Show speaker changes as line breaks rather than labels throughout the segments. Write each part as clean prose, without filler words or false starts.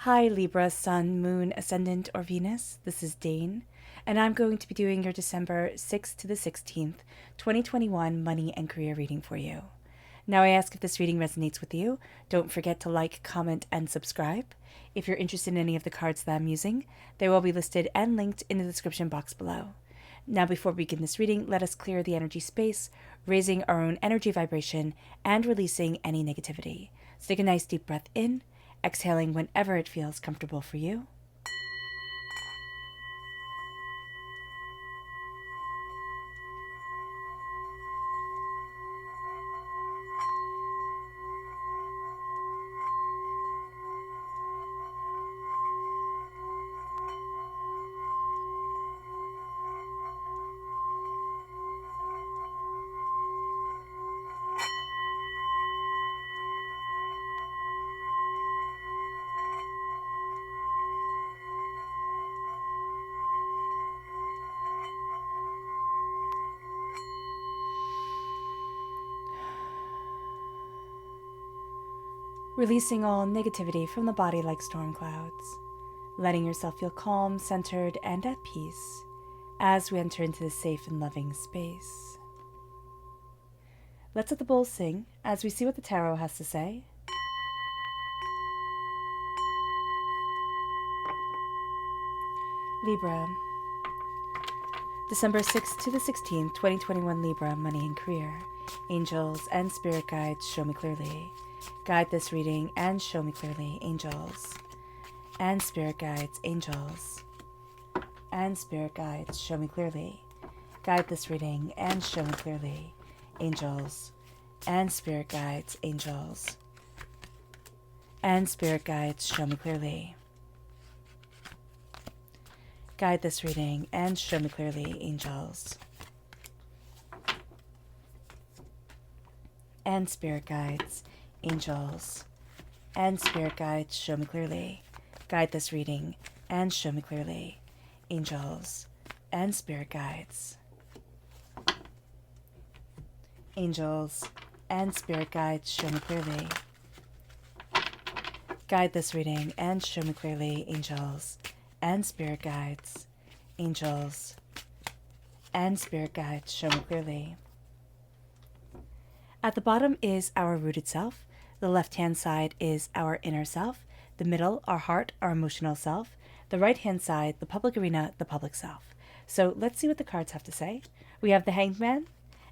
Hi Libra, Sun, Moon, Ascendant, or Venus. This is Dane, and I'm going to be doing your December 6th to the 16th, 2021 money and career reading for you. Now, I ask if this reading resonates with you. Don't forget to like, comment, and subscribe. If you're interested in any of the cards that I'm using, they will be listed and linked in the description box below. Now, before we begin this reading, let us clear the energy space, raising our own energy vibration and releasing any negativity. So take a nice deep breath in, exhaling whenever it feels comfortable for you. Releasing all negativity from the body like storm clouds, letting yourself feel calm, centered, and at peace as we enter into this safe and loving space. Let's let the bowls sing as we see what the tarot has to say. Libra, December 6th to the 16th, 2021 Libra, money and career. Angels and spirit guides, show me clearly. Guide this reading and show me clearly, angels. And spirit guides, angels. And spirit guides, show me clearly. Guide this reading and show me clearly, angels. And spirit guides, angels. And spirit guides, show me clearly. Guide this reading and show me clearly, angels. And spirit guides, angels. And spirit guides, show me clearly. Guide this reading and show me clearly, angels. And spirit guides. Angels and spirit guides, show me clearly. Guide this reading and show me clearly, angels. And spirit guides, angels, and spirit guides, show me clearly. At the bottom is our rooted self. The left-hand side is our inner self. The middle, our heart, our emotional self. The right-hand side, the public arena, the public self. So let's see what the cards have to say. We have the Hanged Man,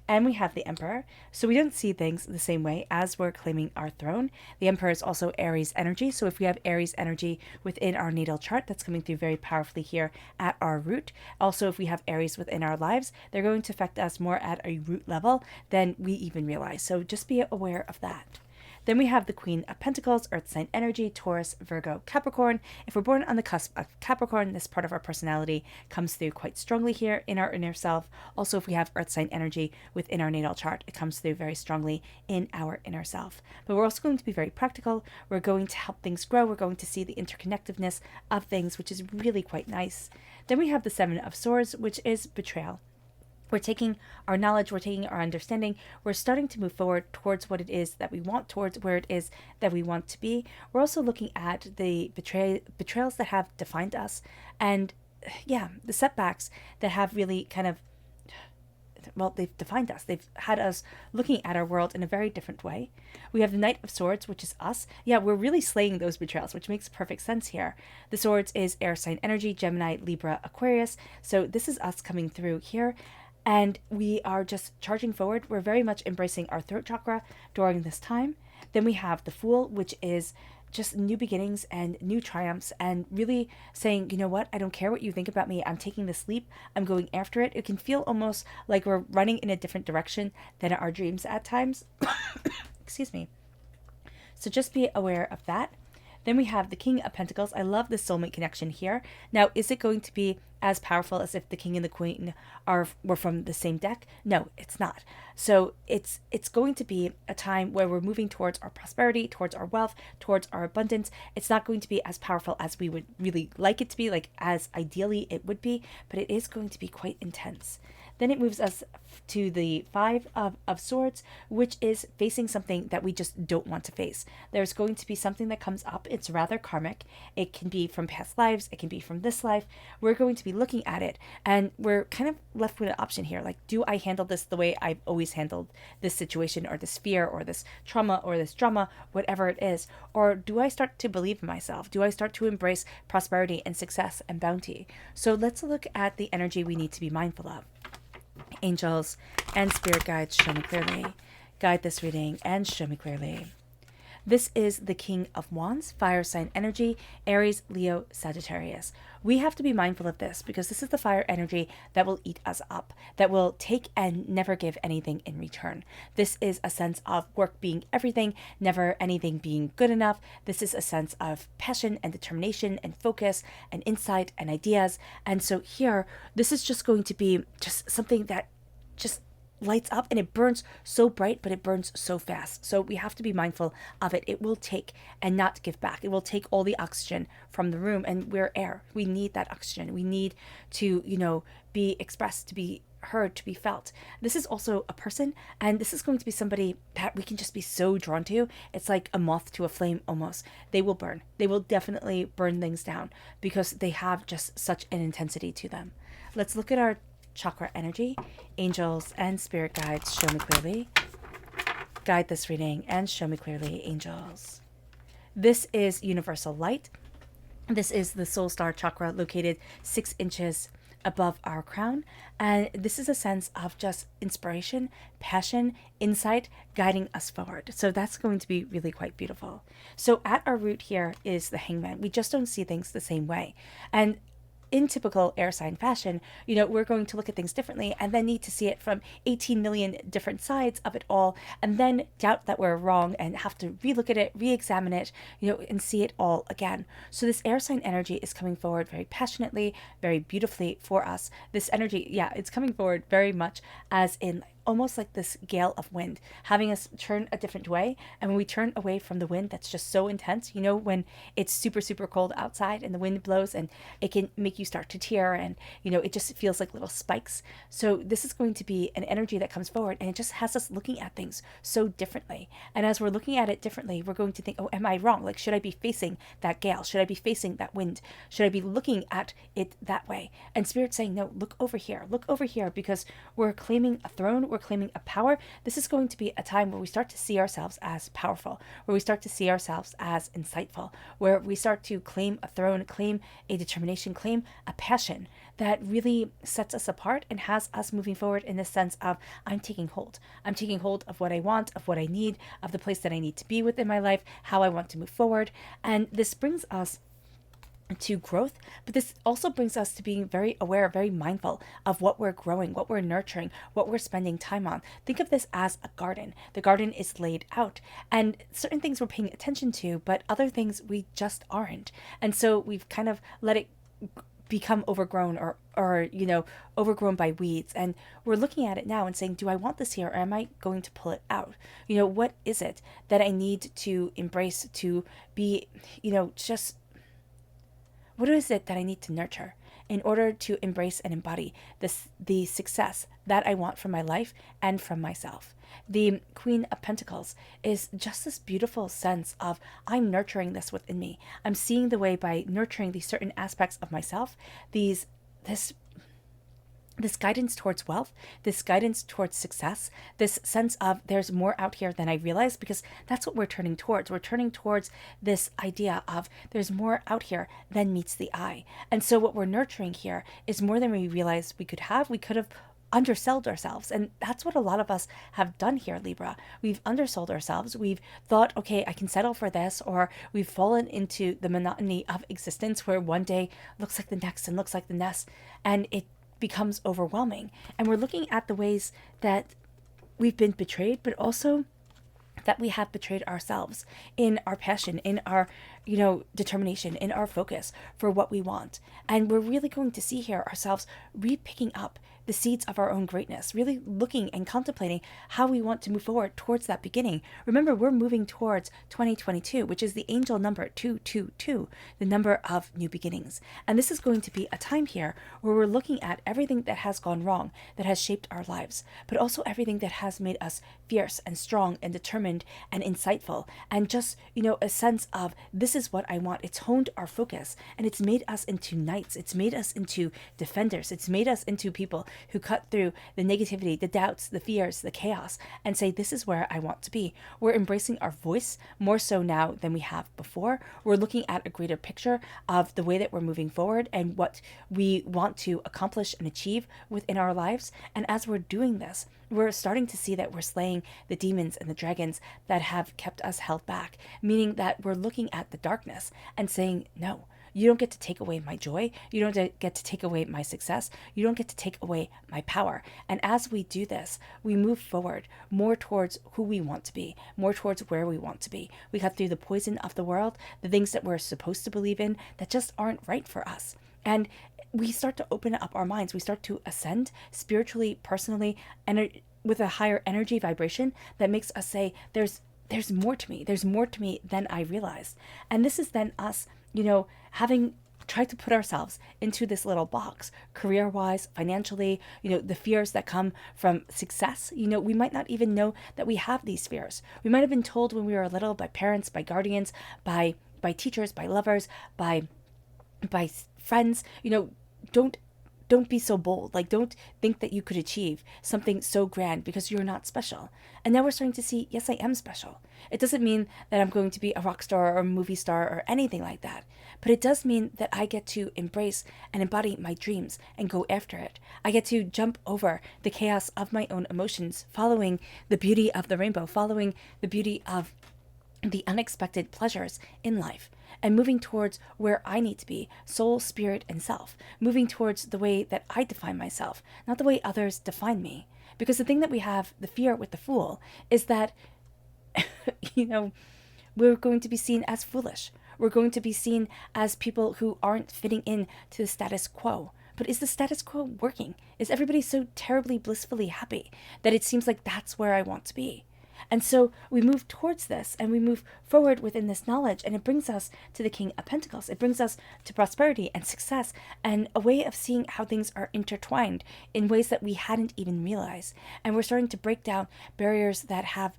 and we have the Emperor. So we don't see things the same way as we're claiming our throne. The Emperor is also Aries energy. So if we have Aries energy within our natal chart, that's coming through very powerfully here at our root. Also, if we have Aries within our lives, they're going to affect us more at a root level than we even realize. So just be aware of that. Then we have the Queen of Pentacles, Earth sign energy, Taurus, Virgo, Capricorn. If we're born on the cusp of Capricorn, this part of our personality comes through quite strongly here in our inner self. Also, if we have Earth sign energy within our natal chart, it comes through very strongly in our inner self. But we're also going to be very practical. We're going to help things grow. We're going to see the interconnectedness of things, which is really quite nice. Then we have the Seven of Swords, which is betrayal. We're taking our knowledge, we're taking our understanding, we're starting to move forward towards what it is that we want, towards where it is that we want to be. We're also looking at the betrayals that have defined us and, the setbacks that have really kind of, they've defined us. They've had us looking at our world in a very different way. We have the Knight of Swords, which is us. We're really slaying those betrayals, which makes perfect sense here. The Swords is air sign energy, Gemini, Libra, Aquarius. So this is us coming through here. And we are just charging forward. We're very much embracing our throat chakra during this time. Then we have the Fool, which is just new beginnings and new triumphs and really saying, you know what, I don't care what you think about me. I'm taking this leap. I'm going after it. It can feel almost like we're running in a different direction than our dreams at times. Excuse me. So just be aware of that. Then we have the King of Pentacles. I love the soulmate connection here. Now, is it going to be as powerful as if the King and the Queen were from the same deck? No, it's not. So it's going to be a time where we're moving towards our prosperity, towards our wealth, towards our abundance. It's not going to be as powerful as we would really like it to be, like as ideally it would be, but it is going to be quite intense. Then it moves us to the Five of Swords, which is facing something that we just don't want to face. There's going to be something that comes up. It's rather karmic. It can be from past lives. It can be from this life. We're going to be looking at it, and we're kind of left with an option here. Like, do I handle this the way I've always handled this situation or this fear or this trauma or this drama, whatever it is? Or do I start to believe in myself? Do I start to embrace prosperity and success and bounty? So let's look at the energy we need to be mindful of. Angels and spirit guides, show me clearly. Guide this reading and show me clearly. This is the King of Wands, fire sign energy, Aries, Leo, Sagittarius. We have to be mindful of this because this is the fire energy that will eat us up, that will take and never give anything in return. This is a sense of work being everything, never anything being good enough. This is a sense of passion and determination and focus and insight and ideas. And so here, this is just going to be just something that just lights up, and it burns so bright, but it burns so fast. So we have to be mindful of it. It will take and not give back. It will take all the oxygen from the room, and we're air. We need that oxygen. We need to, be expressed, to be heard, to be felt. This is also a person, and this is going to be somebody that we can just be so drawn to. It's like a moth to a flame almost. They will burn. They will definitely burn things down because they have just such an intensity to them. Let's look at our chakra energy. Angels and spirit guides, show me clearly. Guide this reading and show me clearly, angels. This is universal light. This is the soul star chakra located 6 inches above our crown. And this is a sense of just inspiration, passion, insight, guiding us forward. So that's going to be really quite beautiful. So at our root here is the Hangman. We just don't see things the same way. And in typical air sign fashion, we're going to look at things differently and then need to see it from 18 million different sides of it all, and then doubt that we're wrong and have to relook at it, re-examine it, and see it all again. So this air sign energy is coming forward very passionately, very beautifully for us. This energy, it's coming forward very much as in almost like this gale of wind, having us turn a different way. And when we turn away from the wind that's just so intense, when it's super, super cold outside and the wind blows and it can make you start to tear, and, it just feels like little spikes. So this is going to be an energy that comes forward, and it just has us looking at things so differently. And as we're looking at it differently, we're going to think, oh, am I wrong? Like, should I be facing that gale? Should I be facing that wind? Should I be looking at it that way? And Spirit's saying, no, look over here, because we're claiming a throne, we're claiming a power. This is going to be a time where we start to see ourselves as powerful, where we start to see ourselves as insightful, where we start to claim a throne, claim a determination, claim a passion that really sets us apart and has us moving forward in the sense of, I'm taking hold. I'm taking hold of what I want, of what I need, of the place that I need to be within my life, how I want to move forward. And this brings us to growth, but this also brings us to being very aware, very mindful of what we're growing, what we're nurturing, what we're spending time on. Think of this as a garden. The garden is laid out, and certain things we're paying attention to, but other things we just aren't. And so we've kind of let it become overgrown or overgrown by weeds, and we're looking at it now and saying, do I want this here, or am I going to pull it out? What is it that I need to embrace, to be, just what is it that I need to nurture in order to embrace and embody the success that I want from my life and from myself? The Queen of Pentacles is just this beautiful sense of, I'm nurturing this within me. I'm seeing the way by nurturing these certain aspects of myself, this guidance towards wealth, this guidance towards success, this sense of there's more out here than I realized, because that's what we're turning towards. We're turning towards this idea of there's more out here than meets the eye. And so what we're nurturing here is more than we realized we could have. We could have undersold ourselves. And that's what a lot of us have done here, Libra. We've undersold ourselves. We've thought, okay, I can settle for this, or we've fallen into the monotony of existence where one day looks like the next and looks like the next, and it becomes overwhelming. And we're looking at the ways that we've been betrayed, but also that we have betrayed ourselves in our passion, in our, determination, in our focus for what we want. And we're really going to see here ourselves re-picking up the seeds of our own greatness, really looking and contemplating how we want to move forward towards that beginning. Remember, we're moving towards 2022, which is the angel number 222, the number of new beginnings. And this is going to be a time here where we're looking at everything that has gone wrong, that has shaped our lives, but also everything that has made us fierce and strong and determined and insightful, and just, a sense of this is what I want. It's honed our focus, and it's made us into knights. It's made us into defenders. It's made us into people who cut through the negativity, the doubts, the fears, the chaos, and say, this is where I want to be. We're embracing our voice more so now than we have before. We're looking at a greater picture of the way that we're moving forward and what we want to accomplish and achieve within our lives. And as we're doing this, we're starting to see that we're slaying the demons and the dragons that have kept us held back, meaning that we're looking at the darkness and saying, no, you don't get to take away my joy. You don't get to take away my success. You don't get to take away my power. And as we do this, we move forward more towards who we want to be, more towards where we want to be. We cut through the poison of the world, the things that we're supposed to believe in that just aren't right for us. And we start to open up our minds. We start to ascend spiritually, personally, and with a higher energy vibration that makes us say, there's more to me. There's more to me than I realized. And this is then us, having tried to put ourselves into this little box, career-wise, financially, the fears that come from success. We might not even know that we have these fears. We might have been told when we were little by parents, by guardians, by teachers, by lovers, by friends, don't be so bold. Don't think that you could achieve something so grand because you're not special. And now we're starting to see, yes, I am special. It doesn't mean that I'm going to be a rock star or a movie star or anything like that. But it does mean that I get to embrace and embody my dreams and go after it. I get to jump over the chaos of my own emotions, following the beauty of the rainbow, following the beauty of the unexpected pleasures in life, and moving towards where I need to be, soul, spirit, and self, moving towards the way that I define myself, not the way others define me. Because the thing that we have, the fear with the fool, is that, we're going to be seen as foolish. We're going to be seen as people who aren't fitting in to the status quo. But is the status quo working? Is everybody so terribly blissfully happy that it seems like that's where I want to be? And so we move towards this and we move forward within this knowledge, and it brings us to the King of Pentacles. It brings us to prosperity and success and a way of seeing how things are intertwined in ways that we hadn't even realized. And we're starting to break down barriers that have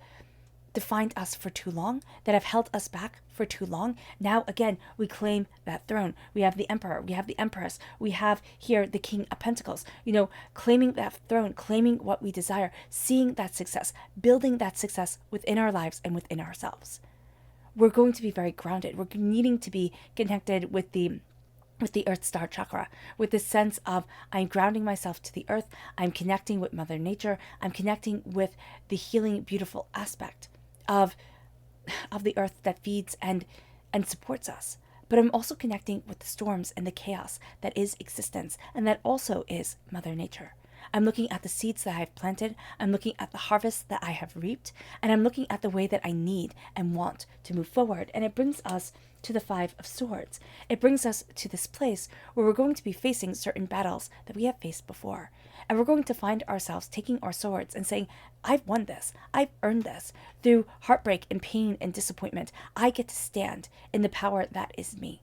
defined us for too long, that have held us back for too long. Now, again, we claim that throne. We have the Emperor, we have the Empress, we have here the King of Pentacles, claiming that throne, claiming what we desire, seeing that success, building that success within our lives and within ourselves. We're going to be very grounded. We're needing to be connected with the Earth Star Chakra, with this sense of I'm grounding myself to the earth, I'm connecting with Mother Nature, I'm connecting with the healing, beautiful aspect of the earth that feeds and supports us. But I'm also connecting with the storms and the chaos that is existence, and that also is Mother Nature. I'm looking at the seeds that I've planted, I'm looking at the harvest that I have reaped, and I'm looking at the way that I need and want to move forward. And it brings us to the Five of Swords. It brings us to this place where we're going to be facing certain battles that we have faced before. And we're going to find ourselves taking our swords and saying, I've won this. I've earned this. Through heartbreak and pain and disappointment, I get to stand in the power that is me.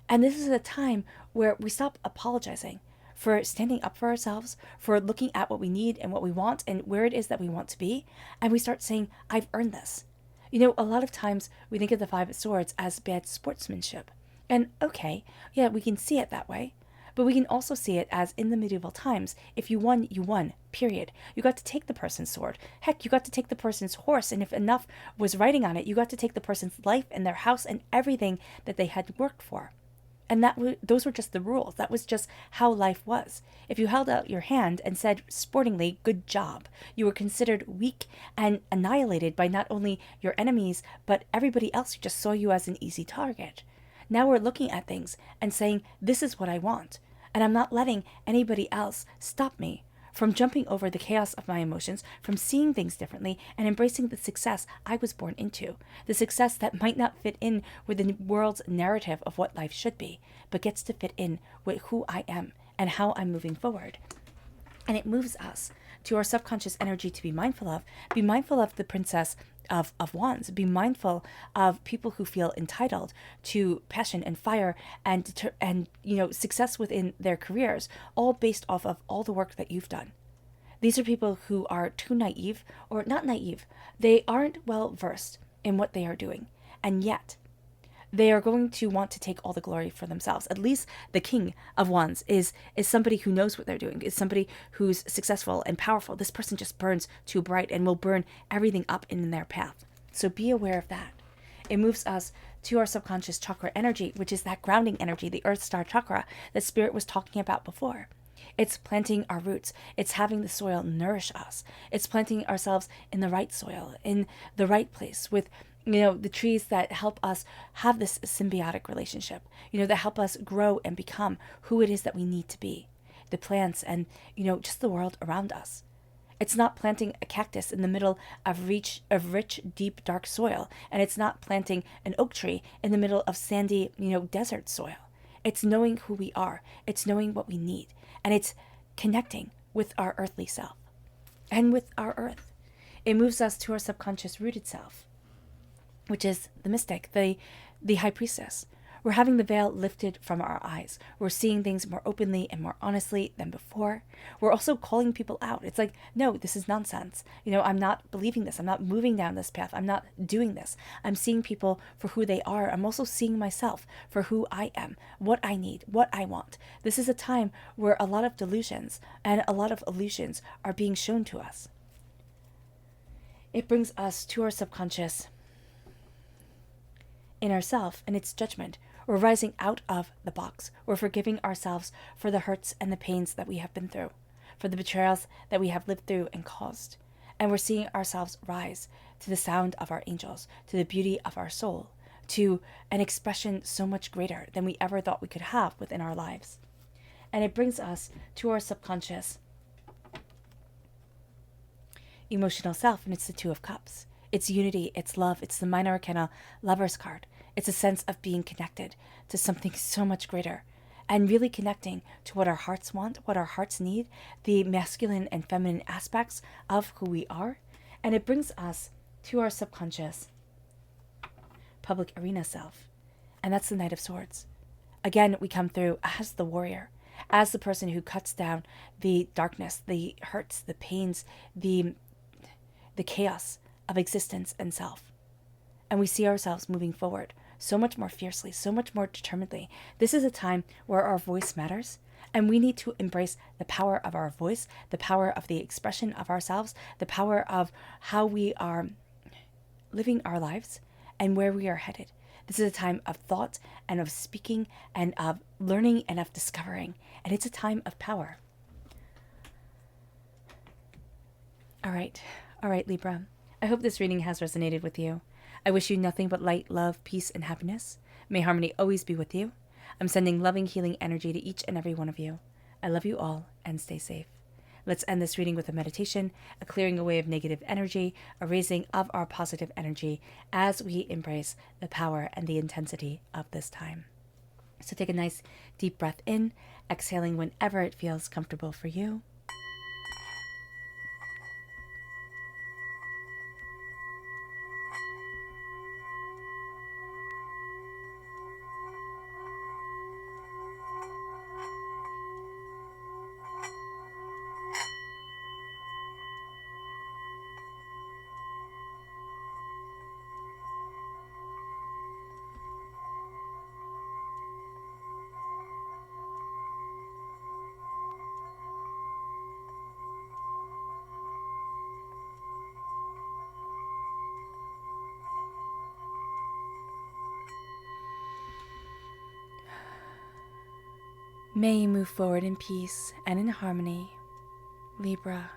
And this is a time where we stop apologizing for standing up for ourselves, for looking at what we need and what we want and where it is that we want to be. And we start saying, I've earned this. A lot of times we think of the Five of Swords as bad sportsmanship. And okay, yeah, we can see it that way. But we can also see it as in the medieval times, if you won, period. You got to take the person's sword. Heck, you got to take the person's horse. And if enough was riding on it, you got to take the person's life and their house and everything that they had worked for. And those were just the rules. That was just how life was. If you held out your hand and said sportingly, good job, you were considered weak and annihilated by not only your enemies, but everybody else who just saw you as an easy target. Now we're looking at things and saying, this is what I want. And I'm not letting anybody else stop me from jumping over the chaos of my emotions, from seeing things differently, and embracing the success I was born into. The success that might not fit in with the world's narrative of what life should be, but gets to fit in with who I am and how I'm moving forward. And it moves us to our subconscious energy to be mindful of. Be mindful of the Princess of Wands. Be mindful of people who feel entitled to passion and fire and success within their careers, all based off of all the work that you've done. These are people who are too naive, or not naive. They aren't well versed in what they are doing, and yet they are going to want to take all the glory for themselves. At least the King of Wands is somebody who knows what they're doing, is somebody who's successful and powerful. This person just burns too bright and will burn everything up in their path. So be aware of that. It moves us to our subconscious chakra energy, which is that grounding energy, the Earth Star chakra that Spirit was talking about before. It's planting our roots. It's having the soil nourish us. It's planting ourselves in the right soil, in the right place, with the trees that help us have this symbiotic relationship, that help us grow and become who it is that we need to be. The plants and, just the world around us. It's not planting a cactus in the middle of rich, deep, dark soil. And it's not planting an oak tree in the middle of sandy, desert soil. It's knowing who we are. It's knowing what we need. And it's connecting with our earthly self and with our earth. It moves us to our subconscious rooted self, which is the mystic, the high priestess. We're having the veil lifted from our eyes. We're seeing things more openly and more honestly than before. We're also calling people out. It's like, no, this is nonsense. I'm not believing this. I'm not moving down this path. I'm not doing this. I'm seeing people for who they are. I'm also seeing myself for who I am, what I need, what I want. This is a time where a lot of delusions and a lot of illusions are being shown to us. It brings us to our subconscious inner self and its judgment. We're rising out of the box. We're forgiving ourselves for the hurts and the pains that we have been through, for the betrayals that we have lived through and caused. And we're seeing ourselves rise to the sound of our angels, to the beauty of our soul, to an expression so much greater than we ever thought we could have within our lives. And it brings us to our subconscious emotional self, and it's the Two of Cups. It's unity, it's love, it's the minor arcana Lover's card. It's a sense of being connected to something so much greater and really connecting to what our hearts want, what our hearts need, the masculine and feminine aspects of who we are. And it brings us to our subconscious public arena self. And that's the Knight of Swords. Again, we come through as the warrior, as the person who cuts down the darkness, the hurts, the pains, the chaos of existence and self. And we see ourselves moving forward so much more fiercely, so much more determinedly. This is a time where our voice matters, and we need to embrace the power of our voice, the power of the expression of ourselves, the power of how we are living our lives and where we are headed. This is a time of thought and of speaking and of learning and of discovering, and it's a time of power. All right, Libra. I hope this reading has resonated with you. I wish you nothing but light, love, peace, and happiness. May harmony always be with you. I'm sending loving, healing energy to each and every one of you. I love you all, and stay safe. Let's end this reading with a meditation, a clearing away of negative energy, a raising of our positive energy as we embrace the power and the intensity of this time. So take a nice deep breath in, exhaling whenever it feels comfortable for you. May you move forward in peace and in harmony, Libra.